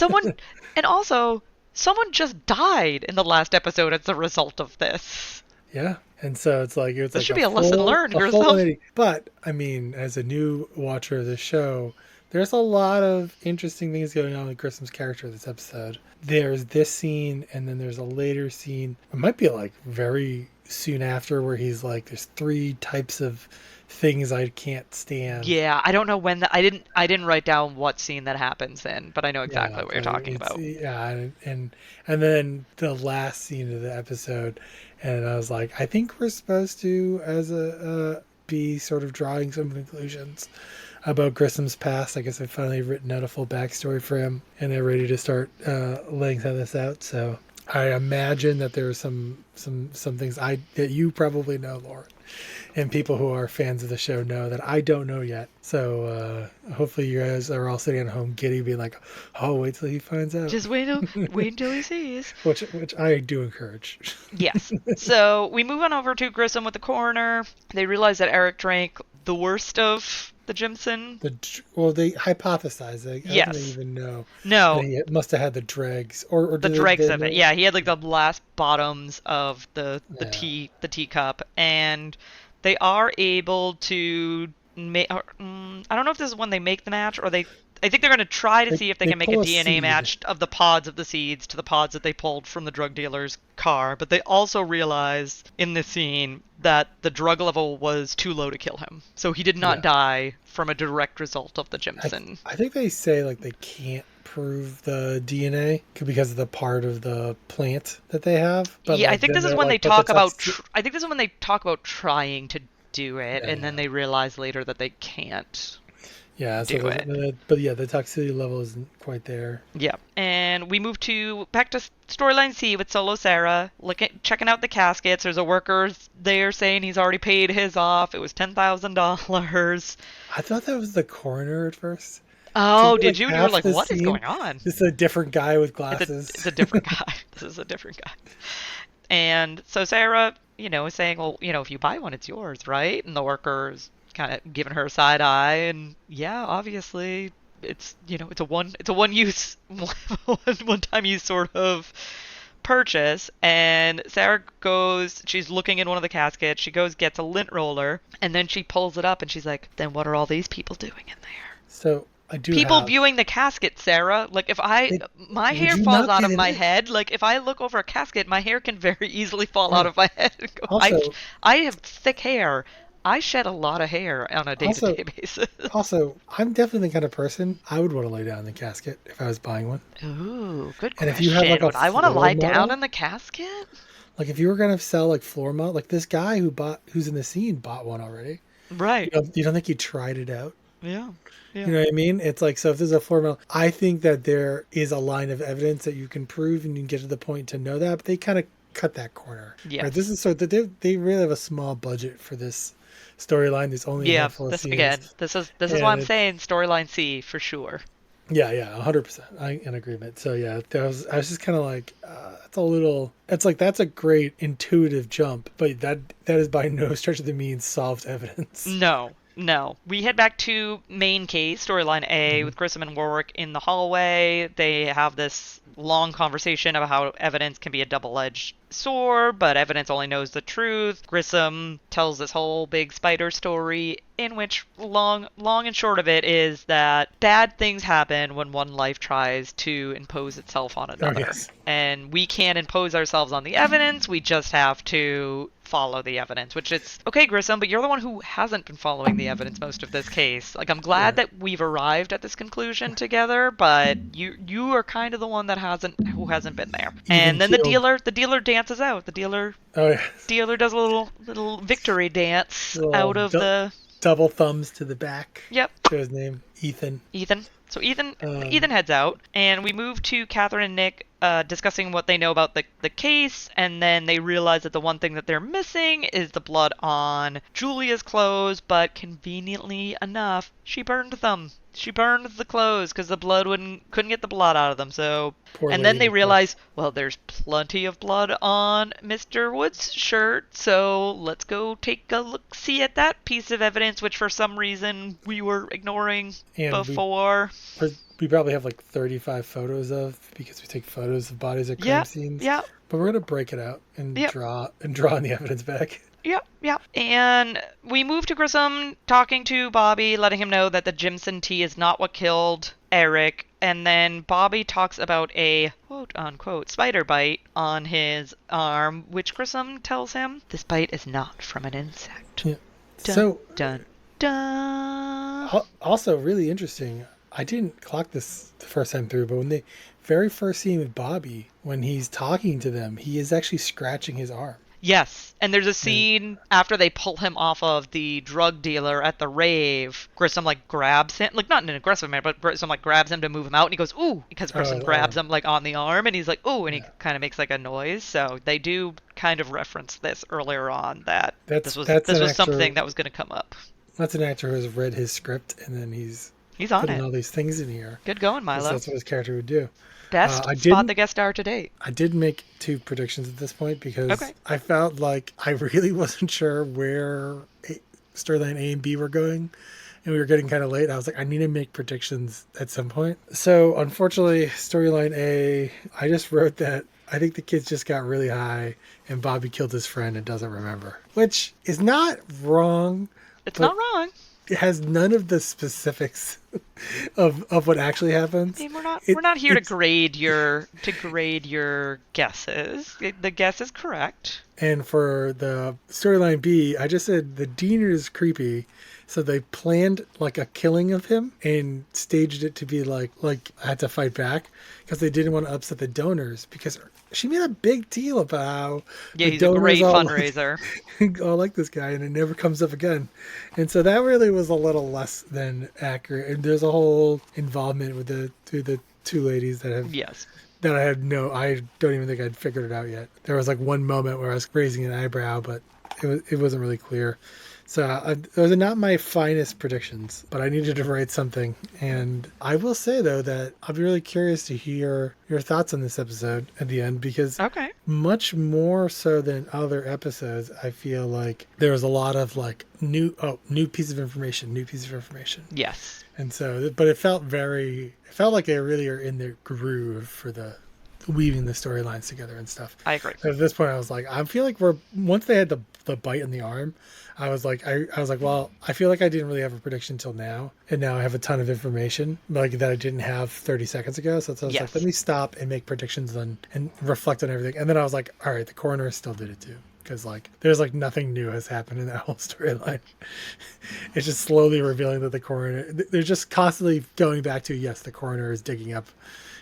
also, someone just died in the last episode as a result of this. Yeah, and so this should be a lesson learned, Grissom. But I mean, as a new watcher of the show, there's a lot of interesting things going on with Grissom's character this episode. There's this scene, and then there's a later scene. It might be like very soon after, where he's like, "There's 3 types of things I can't stand." Yeah, I don't know when I didn't write down what scene that happens then, but I know exactly what you're talking about. Yeah, and then the last scene of the episode, and I was like, I think we're supposed to, as be sort of drawing some conclusions about Grissom's past. I guess I've finally written out a full backstory for him, and they're ready to start laying some of this out. So I imagine that there are some things that you probably know, Lauren, and people who are fans of the show know that I don't know yet. So hopefully you guys are all sitting at home giddy, being like, "Oh, wait till he finds out." Just wait until he sees. Which I do encourage. Yes. So we move on over to Grissom with the coroner. They realize that Eric drank the worst of the Jimson. They hypothesize. I don't even know. No. He must have had the dregs, or the dregs of it. Yeah, he had like the last bottoms of the teacup, and they are able to make. I don't know if this is when they make the match, or I think they're going to try to see if they can make a DNA match of the pods of the seeds to the pods that they pulled from the drug dealer's car. But they also realize in this scene that the drug level was too low to kill him. So he did not die from a direct result of the Jimson. I think they say like they can't prove the DNA because of the part of the plant that they have. But I think this is when they talk about. I think this is when they talk about trying to do it, and then they realize later that they can't. Yeah, so but the toxicity level isn't quite there. Yeah, and we move back to storyline C with Solo Sarah, checking out the caskets. There's a worker there saying he's already paid his off. It was $10,000. I thought that was the coroner at first. Oh, did you? And you were like, what is going on? It's a different guy with glasses. It's a different guy. This is a different guy. And so Sarah, is saying, well, if you buy one, it's yours, right? And the worker's kind of giving her a side eye, and obviously it's a one use one time use sort of purchase. And Sarah she's looking in one of the caskets, she gets a lint roller, and then she pulls it up and she's like, then what are all these people doing in there? So I do people viewing the casket, Sarah. Like if my hair falls out of my head, like if I look over a casket, my hair can very easily fall out of my head. I have thick hair. I shed a lot of hair on a day-to-day basis. Also, I'm definitely the kind of person I would want to lay down in the casket if I was buying one. Ooh, good question. And if you have would I want to lie down in the casket? Like if you were gonna sell like floor model, like this guy who's in the scene bought one already. Right. You don't think he tried it out? Yeah. You know what I mean? It's like, so if there's a floor model, I think that there is a line of evidence that you can prove and you can get to the point to know that, but they kind of cut that corner. Yeah. Right? This is they really have a small budget for this storyline. There's only a handful of scenes. Again, this is why I'm saying storyline C for sure. Yeah, 100%. I'm in agreement. So yeah, I was just kind of like, that's a great intuitive jump, but that is by no stretch of the means solved evidence. No, No. We head back to main case, storyline A, Hmm. with Grissom and Warwick in the hallway. They have this long conversation about how evidence can be a double-edged sword, but evidence only knows the truth. Grissom tells this whole big spider story in which long and short of it is that bad things happen when one life tries to impose itself on Oh another. yes. And we can't impose ourselves on the evidence, we just have to follow the evidence, which it's okay, Grissom, but you're the one who hasn't been following the evidence most of this case. Like, I'm glad Yeah. that we've arrived at this conclusion together, but you are kind of the one that hasn't been there. Even And then the killed. dealer dances out. The Oh yeah. dealer does a little victory dance Little out of the. double thumbs to the back. Yep. To his name, Ethan. Ethan. So Ethan Um, heads out, and we move to Catherine and Nick discussing what they know about the case, and then they realize that the one thing that they're missing is the blood on Julia's clothes, but conveniently enough, she burned them. She burned the clothes because the blood couldn't get the blood out of them. So, poor and then Lady they Macbeth. realize, well, there's plenty of blood on Mr. Wood's shirt, so let's go take a look see at that piece of evidence, which for some reason we were ignoring And before. we probably have like 35 photos of because we take photos of bodies at crime Yep, scenes. yep, But we're gonna break it out and yep, draw on the evidence back. yep, yep. And we move to Grissom talking to Bobby, letting him know that the Jimson tea is not what killed Eric. And then Bobby talks about a quote unquote spider bite on his arm, which Grissom tells him this bite is not from an insect. Yeah. Dun, So dun, dun. also really interesting. I didn't clock this the first time through, but when they very first scene with Bobby, when he's talking to them, he is actually scratching his arm. Yes, and there's a And scene after they pull him off of the drug dealer at the rave. Grissom like grabs him, like not in an aggressive manner, but Grissom like grabs him to move him out, and he goes ooh because Grissom his grabs arm. him like on the arm, and he's like ooh, and he Yeah. kind of makes like a noise. So they do kind of reference this earlier on that That's this was that's this an was actor. something that was going to come up. That's an actor who has read his script and then he's He's on putting it. all these things in here Good going, because Milo. that's what his character would do. Best I spot didn't. the guest star to date. I did make two predictions at this point because Okay. I felt like I really wasn't sure where storyline A and B were going, and we were getting kind of late. I was like, I need to make predictions at some point. So unfortunately, storyline A, I just wrote that I think the kids just got really high and Bobby killed his friend and doesn't remember, which is not wrong, It's but not wrong. it has none of the specifics of what actually happens. I mean, we're It not here it's to grade your guesses. The guess is correct. And for the storyline B, I just said the dean is creepy, so they planned like a killing of him and staged it to be like I had to fight back because they didn't want to upset the donors because she made a big deal about how Yeah, the he's a donors great all fundraiser. all like this guy and it never comes up again. And so that really was a little less than accurate. And there's a whole involvement with the two ladies that have Yes. that I don't even think I'd figured it out yet. There was like one moment where I was raising an eyebrow, but it wasn't really clear. So those are not my finest predictions, but I needed to write something. And I will say though that I'll be really curious to hear your thoughts on this episode at the end because Okay. much more so than other episodes, I feel like there was a lot of like new piece of information, new piece of information. Yes. And so, but it felt like they really are in their groove for the weaving the storylines together and stuff. I agree. At this point, I was like, I feel like once they had the bite in the arm, I was like, well, I feel like I didn't really have a prediction till now, and now I have a ton of information like that I didn't have 30 seconds ago. So I was like, Yes. let me stop and make predictions and reflect on everything. And then I was like, all right, the coroner still did it too. Because like there's like nothing new has happened in that whole storyline. It's just slowly revealing that the coroner they're just constantly going back to yes, the coroner is digging up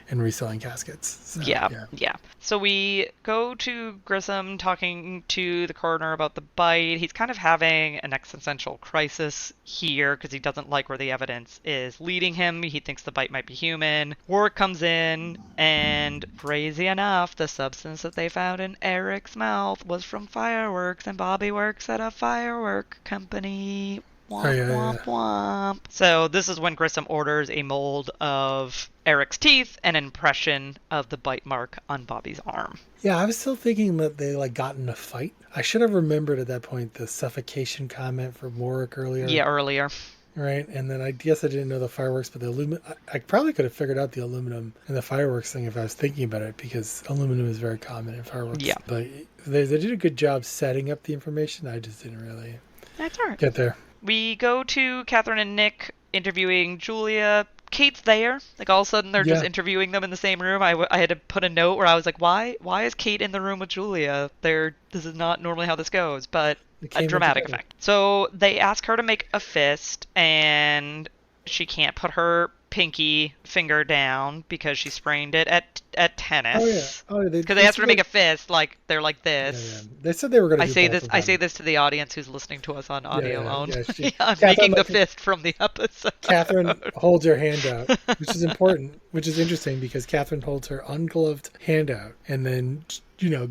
and reselling caskets. So, Yeah. So we go to Grissom talking to the coroner about the bite. He's kind of having an existential crisis here because he doesn't like where the evidence is leading him. He thinks the bite might be human. Warwick comes in, and crazy enough, the substance that they found in Eric's mouth was from fireworks, and Bobby works at a firework company. Oh Womp, yeah, womp, yeah. womp. So this is when Grissom orders a mold of Eric's teeth and an impression of the bite mark on Bobby's arm. Yeah, I was still thinking that they like got in a fight. I should have remembered at that point the suffocation comment from Warwick earlier, Yeah, earlier. right? And then I guess I didn't know the fireworks, but the aluminum. I probably could have figured out the aluminum and the fireworks thing if I was thinking about it, because aluminum is very common in fireworks. Yeah. But they did a good job setting up the information. I just didn't really That's all right. get there. We go to Catherine and Nick interviewing Julia. Kate's there. Like all of a sudden they're just Yeah, interviewing them in the same room. I had to put a note where I was like, why is Kate in the room with Julia? This is not normally how this goes, but they a came in dramatic together. effect. So they ask her to make a fist, and she can't put her pinky finger down because she sprained it at Oh yeah. tennis. Oh, Because they asked her to make a fist, like they're like yeah, yeah. this. They said they were going to I do say both this. of I say them. this to the audience who's listening to us on Yeah, audio yeah, only. yeah. Yeah, I'm Catherine, making the like, fist from the episode. Catherine holds her hand out, which is important, which is interesting because Catherine holds her ungloved hand out and then,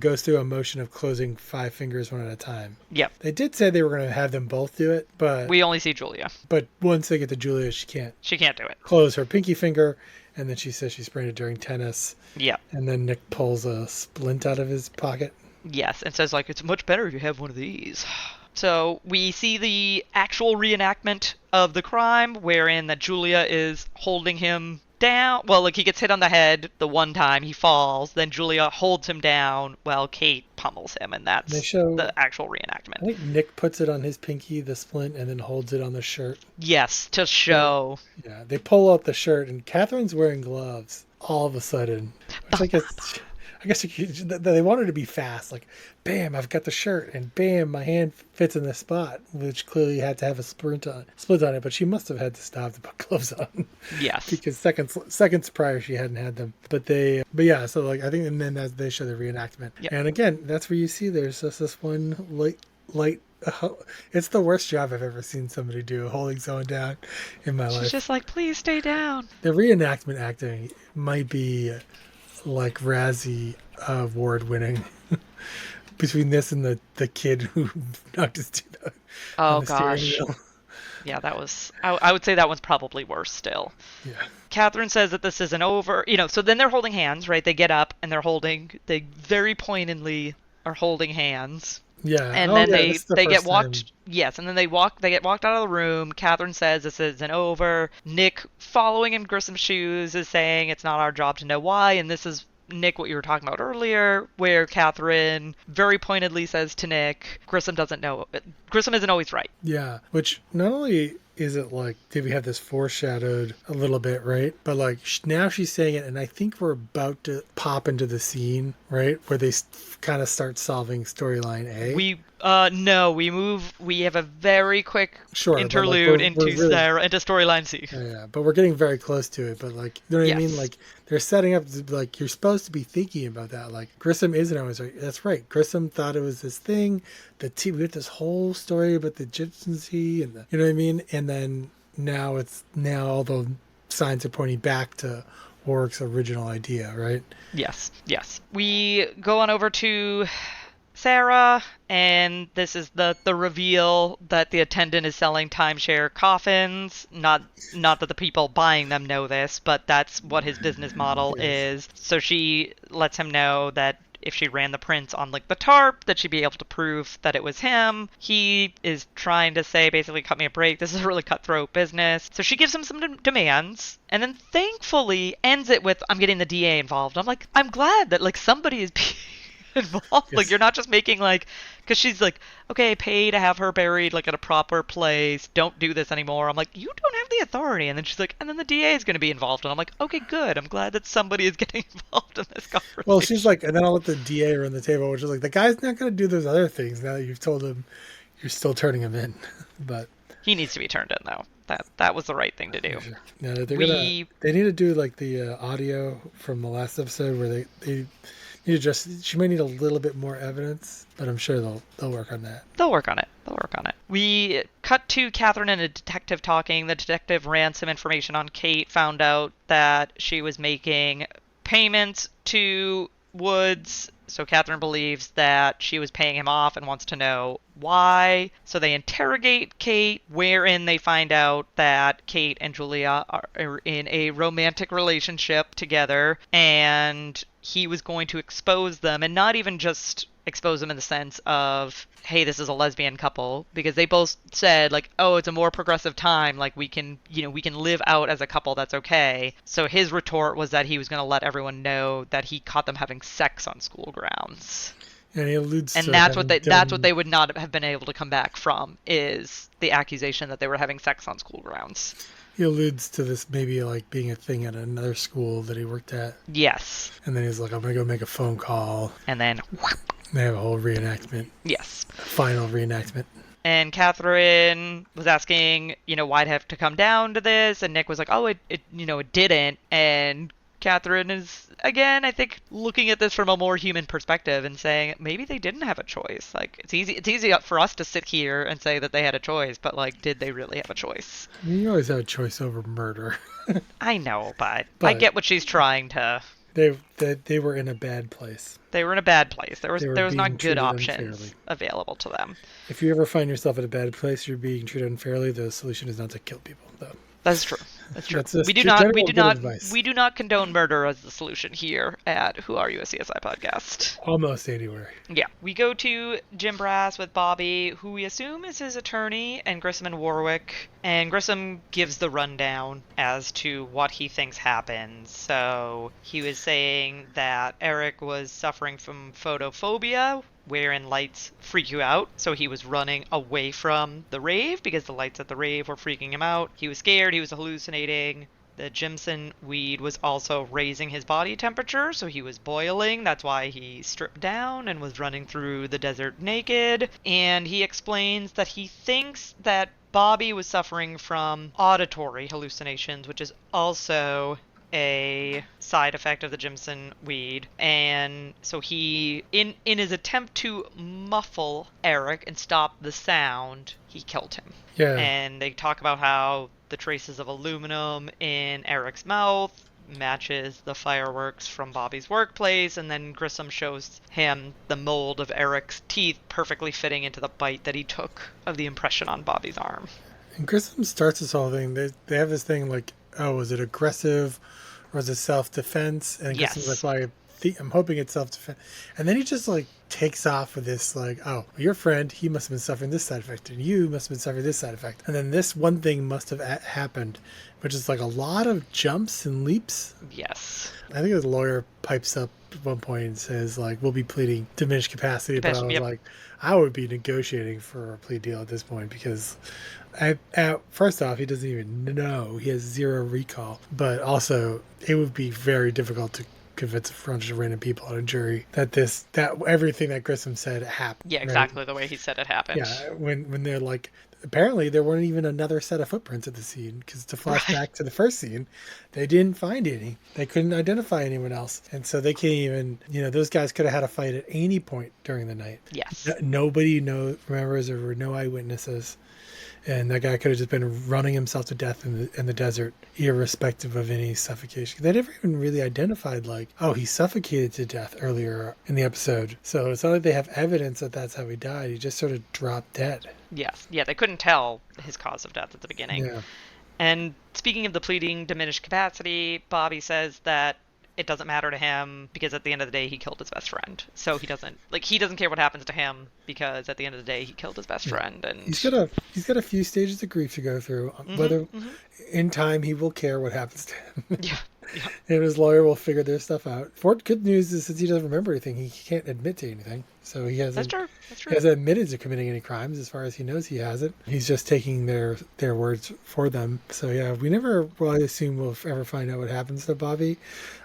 goes through a motion of closing 5 fingers one at a time. Yep. They did say they were going to have them both do it, but We only see Julia. once they get to Julia, she can't She can't do it. close her pinky finger, and then she says she sprained it during tennis, Yep. and then Nick pulls a splint out of his pocket. Yes, and says like it's much better if you have one of these. So we see the actual reenactment of the crime, wherein that Julia is holding him down. Well, like he gets hit on the head the one time, he falls. Then Julia holds him down while Kate pummels him, and They that's show, the actual I reenactment. think Nick puts it on his pinky, the splint, and then holds it on the shirt. Yes, to show. Yeah, they pull out the shirt, and Catherine's wearing gloves all of a sudden. Which I guess they wanted to be fast. Like, bam, I've got the shirt, and bam, my hand fits in the spot, which clearly had to have a split on it. But she must have had to stop to put gloves on Yes. because seconds prior she hadn't had them. But yeah. So like I think, and then as they show the reenactment, Yep. and again, that's where you see there's just this one light. It's the worst job I've ever seen somebody do, holding someone down in my She's life. just like, please stay down. The reenactment acting might be like Razzie award winning between this and the kid who knocked his tooth out on Oh the steering gosh. wheel. Yeah, that was. I would say that one's probably worse still. Yeah. Catherine says that this isn't over. So then they're holding hands, right? They get up and they very pointedly are holding hands. Yeah. And Oh, then yeah, they this is the they get first walked. time. Yes, and then they get walked out of the room. Catherine says this isn't over. Nick, following in Grissom's shoes, is saying it's not our job to know why. And this is, Nick, what you were talking about earlier, where Catherine very pointedly says to Nick, Grissom doesn't know. Grissom isn't always right. Yeah. Which not only is it like, did we have this foreshadowed a little bit, right? But like now she's saying it, and I think we're about to pop into the scene, right, where they kind of start solving storyline A. No, we have a very quick Sure, but, like, interlude we're really, Sarah, into storyline C. yeah, but we're getting very close to it. But like, you know what I mean? Yes. Like they're setting up like you're supposed to be thinking about that. Like Grissom isn't always right. That's right. Grissom thought it was this thing. We had this whole story about the gypsy and you know what I mean? And then now all the signs are pointing back to Warwick's original idea, right? Yes. We go on over to Sarah, and this is the reveal that the attendant is selling timeshare coffins. Not that the people buying them know this, but that's what his business model is. So she lets him know that if she ran the prints on like the tarp, that she'd be able to prove that it was him. He is trying to say, basically, cut me a break. This is a really cutthroat business. So she gives him some demands, and then thankfully ends it with, I'm getting the DA involved. I'm like, I'm glad that like somebody is being involved. Yes. Like, you're not just making like, because she's like, okay, pay to have her buried like at a proper place, don't do this anymore. I'm like, you don't have the authority. And then she's like, and then the DA is going to be involved. And I'm like, okay, good, I'm glad that somebody is getting involved in this conversation. Well, she's like, and then I'll let the DA run the table, which is like, the guy's not going to do those other things now that you've told him you're still turning him in. But he needs to be turned in though. That was the right thing to do. no, they need to do like the audio from the last episode where they need to just, she may need a little bit more evidence, but I'm sure they'll work on that. They'll work on it. We cut to Catherine and a detective talking. The detective ran some information on Kate, found out that she was making payments to Woods So Catherine believes that she was paying him off and wants to know why. So they interrogate Kate, wherein they find out that Kate and Julia are in a romantic relationship together, and he was going to expose them, and not even just expose them in the sense of, hey, this is a lesbian couple, because they both said, like, oh, it's a more progressive time, like, we can, we can live out as a couple, that's okay. So his retort was that he was going to let everyone know that he caught them having sex on school grounds. And he alludes And to that's what having they would not have been able to come back from, is the accusation that they were having sex on school grounds. He alludes to this maybe like being a thing at another school that he worked at. Yes. And then he's like, I'm going to go make a phone call. And then... They have a whole reenactment. Yes. Final reenactment. And Catherine was asking, why'd it have to come down to this? And Nick was like, oh, it didn't. And Catherine is, again, I think, looking at this from a more human perspective and saying maybe they didn't have a choice. Like, it's easy for us to sit here and say that they had a choice, but, like, did they really have a choice? You always have a choice over murder. I know, but I get what she's trying to... They were in a bad place. They were in a bad place. There was not good options unfairly. available to them. If you ever find yourself in a bad place, you're being treated unfairly, the solution is not to kill people, though. That's true. That's true. That's we do not condone murder as the solution here at Who Are You, a CSI podcast. Almost anywhere. Yeah. We go to Jim Brass with Bobby, who we assume is his attorney, and Grissom and Warwick. And Grissom gives the rundown as to what he thinks happened. So he was saying that Eric was suffering from photophobia, wherein lights freak you out. So he was running away from the rave because the lights at the rave were freaking him out. He was scared. He was hallucinating. The Jimson weed was also raising his body temperature, so he was boiling. That's why he stripped down and was running through the desert naked. And he explains that he thinks that Bobby was suffering from auditory hallucinations, which is also a side effect of the Jimson weed. And so he, in his attempt to muffle Eric and stop the sound, he killed him. Yeah. And they talk about how the traces of aluminum in Eric's mouth matches the fireworks from Bobby's workplace, and then Grissom shows him the mold of Eric's teeth perfectly fitting into the bite that he took of the impression on Bobby's arm. And Grissom starts this whole thing. They have this thing like, oh, was it aggressive or was it self-defense? And Yes. Grissom's like, well, I'm hoping it's self-defense. And then he just like takes off with this like, oh, your friend, he must have been suffering this side effect, and you must have been suffering this side effect. And then this one thing must have happened, which is like a lot of jumps and leaps. Yes. I think the lawyer pipes up at one point and says like, we'll be pleading diminished capacity, but I was like, I would be negotiating for a plea deal at this point because first off, he doesn't even know. He has zero recall. But also, it would be very difficult to convince a bunch of random people on a jury that everything that Grissom said happened. Yeah, exactly the way he said it happened. Yeah, when they're like, apparently there weren't even another set of footprints at the scene, because to flash back to the first scene, they didn't find any. They couldn't identify anyone else. And so they can't even, those guys could have had a fight at any point during the night. Yes. Nobody remembers, there were no eyewitnesses. And that guy could have just been running himself to death in the desert, irrespective of any suffocation. They never even really identified, like, oh, he suffocated to death earlier in the episode. So it's not like they have evidence that that's how he died. He just sort of dropped dead. Yes. Yeah, they couldn't tell his cause of death at the beginning. Yeah. And speaking of the pleading diminished capacity, Bobby says that it doesn't matter to him because at the end of the day he killed his best friend. So he doesn't care what happens to him because at the end of the day he killed his best friend. And he's got a few stages of grief to go through. Whether in time he will care what happens to him. Yeah. And his lawyer will figure their stuff out. Good news is, since he doesn't remember anything, he can't admit to anything. So he hasn't. That's true. He hasn't admitted to committing any crimes, as far as he knows. He hasn't. He's just taking their words for them. So yeah, we never, well, I assume we'll ever find out what happens to Bobby,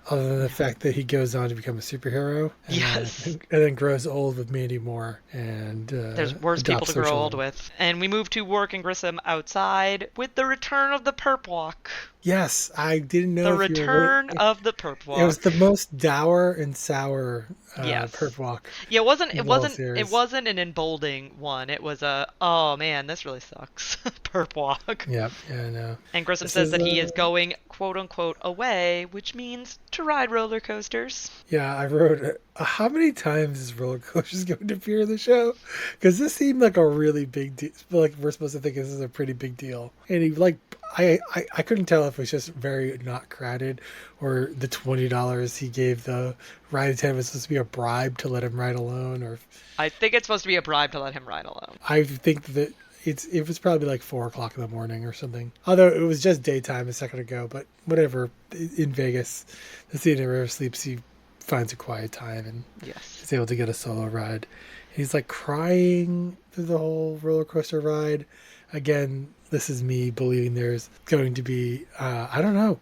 other than the fact that he goes on to become a superhero. And, yes. And then grows old with Mandy Moore, and there's worse people to grow old with. And we move to Warwick and Grissom outside with the return of the perp walk. Yes, I didn't know. The return of the perp walk. It was the most dour and sour Yes. perp walk Yeah, it wasn't in it the whole wasn't it series. wasn't an emboldening one. It was a, oh man, this really sucks. Perp walk. Yep, yeah, no. And Grissom This says is that he is going quote unquote away, which means to ride roller coasters. yeah, I wrote how many times is roller coasters going to appear in the show? Because this seemed like a really big deal. Like we're supposed to think this is a pretty big deal, and he like I couldn't tell if it was just very not crowded, or the $20 he gave the ride attendant was supposed to be a bribe to let him ride alone, or I think it's supposed to be a bribe to let him ride alone. I think that it was probably like 4 o'clock in the morning or something. Although it was just daytime a second ago, but whatever. In Vegas, the city never sleeps. He finds a quiet time and Yes. is able to get a solo ride. He's like crying through the whole roller coaster ride. Again, this is me believing there's going to be I don't know.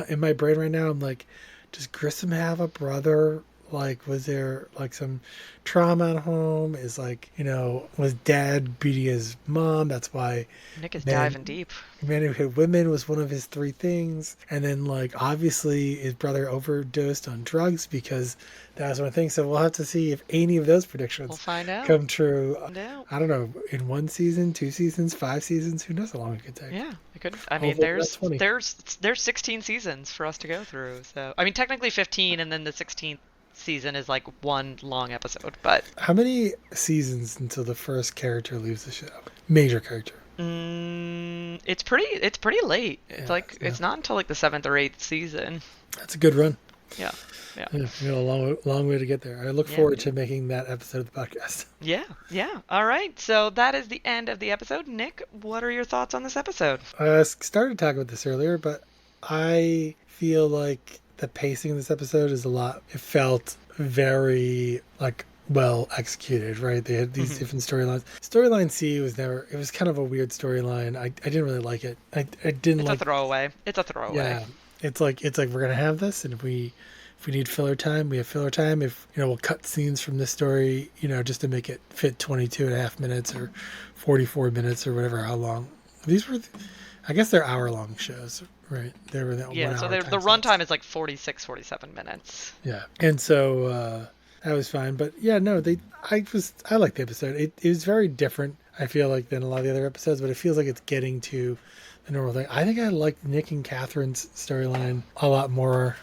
In my brain right now, I'm like, does Grissom have a brother? Like, was there like some trauma at home? Is like, was dad beating his mom? That's why Nick is men diving deep. men who hit women was one of his three things. And then like obviously his brother overdosed on drugs because that was one thing. So we'll have to see if any of those We'll predictions find out. come true. Find out. I don't know, in 1 season, 2 seasons, 5 seasons, who knows how long it could take. Yeah, it could. I mean, Hopefully not 20. there's 16 seasons for us to go through. So I mean, technically 15, and then the 16th season is like one long episode. But How many seasons until the first character leaves the show? Major character. it's pretty late. It's Yeah, like yeah. it's not until like the 7th or 8th season. That's a good run. Yeah, yeah, Yeah, we got a long way to get there. I look yeah, forward to making that episode of the podcast. yeah, yeah. All right, so that is the end of the episode. Nick, what are your thoughts on this episode? I started talking about this earlier, but I feel like the pacing of this episode is a lot. It felt very like well executed, right? They had these different storylines. Storyline C was never. It was kind of a weird storyline. I didn't really like it. I didn't It's a like. throwaway. It's a throwaway. Yeah, it's like we're gonna have this, and if we need filler time, we have filler time. If we'll cut scenes from this story, just to make it fit 22 and a half minutes or 44 minutes or whatever. How long these were? I guess they're hour-long shows, right? They were that Yeah, 1 so hour the time slots. runtime is like 46, 47 minutes. Yeah, and so that was fine. But yeah, no, I liked the episode. It was very different. I feel like than a lot of the other episodes, but it feels like it's getting to the normal thing. I think I liked Nick and Catherine's storyline a lot more.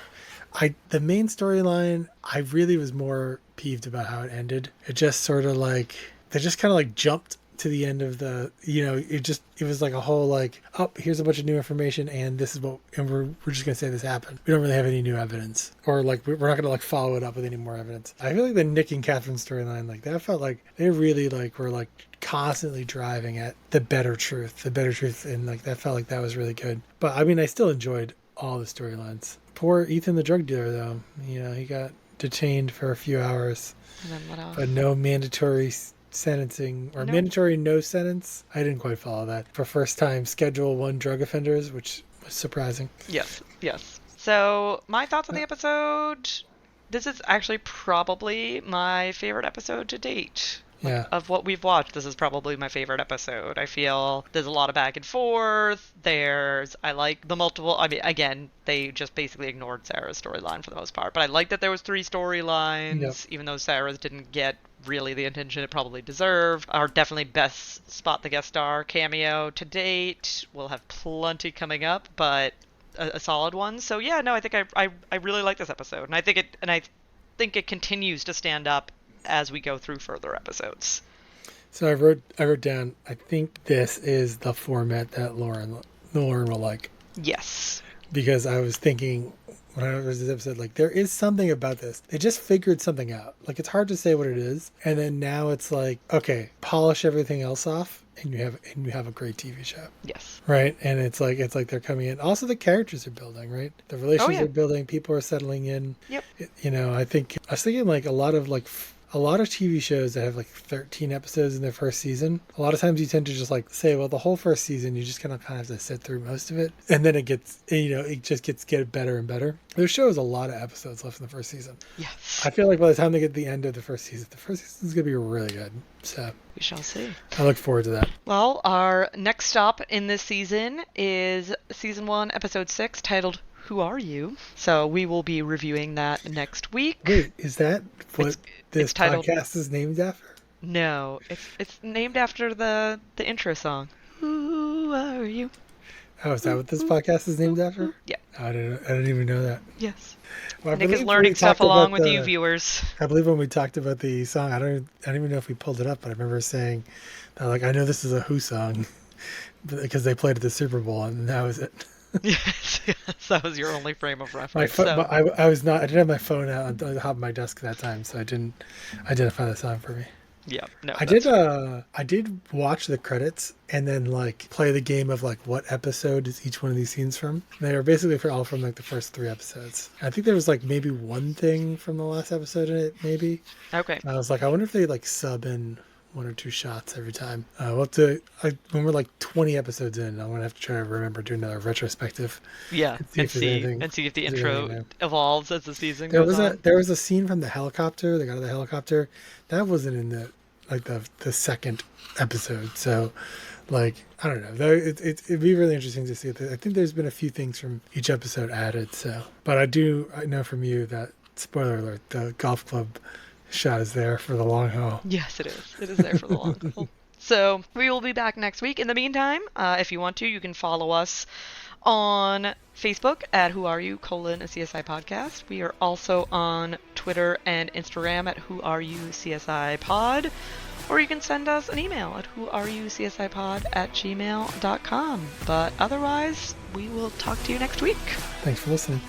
The main storyline, I really was more peeved about how it ended. It just sort of like they just kind of like jumped to the end of the it was like a whole like, oh, here's a bunch of new information and this is what, and we're just gonna say this happened. We don't really have any new evidence, or like we're not gonna like follow it up with any more evidence. I feel like the Nick and Catherine storyline, like that felt like they really like were like constantly driving at the better truth, and like that felt like that was really good. But I mean, I still enjoyed all the storylines. Poor Ethan the drug dealer though, he got detained for a few hours, And then what else? but no mandatory sentencing or No. mandatory no sentence. I didn't quite follow that for first time Schedule 1 drug offenders, which was surprising. Yes, yes. So, my thoughts on the episode. This is actually probably my favorite episode to date. Yeah. Of what we've watched, this is probably my favorite episode. I feel there's a lot of back and forth. I like the multiple. I mean, again, they just basically ignored Sarah's storyline for the most part. But I like that there was 3 storylines, Yep. even though Sarah's didn't get really the attention it probably deserved. Our definitely best spot the guest star cameo to date. We'll have plenty coming up, but a solid one. So yeah, no, I think I really like this episode, and I think it continues to stand up as we go through further episodes. So I wrote down, I think this is the format that Lauren will like, Yes. because I was thinking when I was this episode, like there is something about this. They just figured something out. Like it's hard to say what it is, and then now it's like, okay, polish everything else off, and you have a great TV show. Yes. Right, and it's like they're coming in. Also, the characters are building, right? The relations yeah. are building. People are settling in. Yep. I was thinking like a lot of TV shows that have like 13 episodes in their first season. A lot of times you tend to just like say, well, the whole first season you just kind of have to sit through most of it, and then it just gets better and better. Their show has a lot of episodes left in the first season. Yes. I feel like by the time they get to the end of the first season is gonna be really good. So We shall see. I look forward to that. Well, our next stop in this season is season 1, episode 6, titled Who Are You? So we will be reviewing that next week. Wait, is that what It's this it's titled podcast is named after? No, it's named after the intro song. Who are you? Oh, is that Ooh, what this ooh, podcast is named ooh, after? ooh. Yeah. I didn't even know that. Yes. Well, I Nick is believe when we learning stuff talked along about with you viewers. I believe when we talked about the song, I don't even know if we pulled it up, but I remember saying, like, I know this is a Who song because they played at the Super Bowl, and that was it. Yes, yes, that was your only frame of My reference. phone, So, but I was not. I didn't have my phone out on the top of my desk at that time, so I didn't identify the song for me. yeah, no, I did. that's fair. I did watch the credits and then like play the game of like what episode is each one of these scenes from. They were basically all from like the first 3 episodes. I think there was like maybe one thing from the last episode in it, maybe. Okay. And I was like, I wonder if they like sub in 1 or 2 shots every time. We'll have to, when we're like 20 episodes in, I'm gonna have to try to remember doing another retrospective Yeah, and see if there's anything. and see if the Is there anything intro there? evolves as the season goes on. There was a scene from the helicopter. They got out of the helicopter. That wasn't in the second episode. So, like, I don't know. It'd be really interesting to see. I think there's been a few things from each episode added. So, but I know from you that, spoiler alert, the golf club shot is there for the long haul. Yes, it is. It is there for the long haul. So we will be back next week. In the meantime, if you want to, you can follow us on Facebook at Who Are You, a CSI podcast. We are also on Twitter and Instagram at Who Are You CSI pod. Or you can send us an email at whoareyoucsipod@gmail.com. But otherwise, we will talk to you next week. Thanks for listening.